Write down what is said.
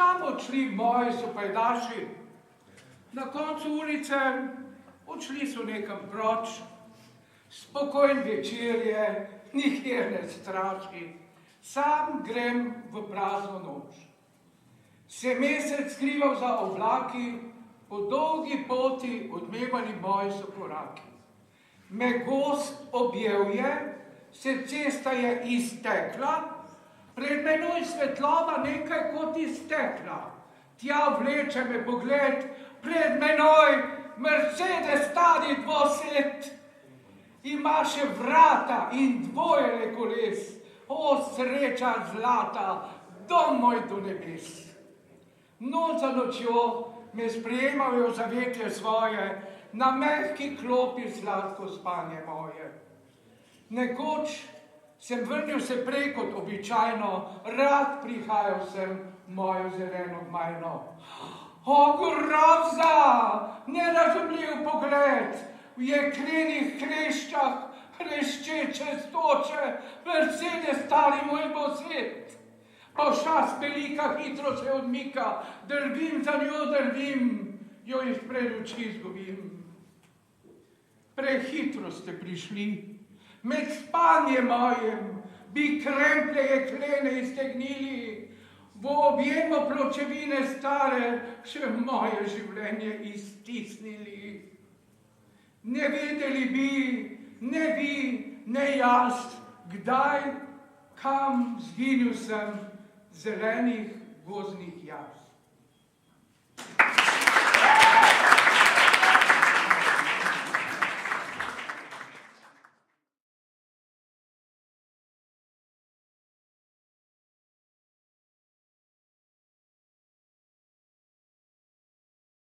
Kam odšli moji sopajdaši? Na koncu ulice odšli so nekam proč. Spokojn večer je, nikjer ne straši. Sam grem v prazno noč. Se mesec skrival za oblaki, po dolgi poti odmevali moji so koraki. Me gost objel je, se cesta je iztekla, pred menoj svetlova nekaj kot iztekla. Tja vleče me pogled, pred menoj Mercedes stari dvosed. Ima še vrata in dvoje koles, o sreča zlata, dom moj do nebes. Noč za nočjo me sprejemajo zavetje svoje, na mehki klopi sladko spanje moje. Nekoč sem vrnil se prej kot običajno, rad prihajal sem mojo zeleno gmajno. O, groza, nerazumljiv pogled, v jeklenih kleščah, hreščeče stoče, Mercedes stari moj bosed. Pošast velika hitro se odmika, drvim za njo, drvim, jo izpred oči izgubim. Prehitro ste prišli, med spanjem mojem bi kremplje jeklene iztegnili, v objemu pločevine stare še moje življenje iztisnili. Ne vedeli bi, ne vi, ne jaz, kdaj, kam zginil sem zelenih gozdnih jaz.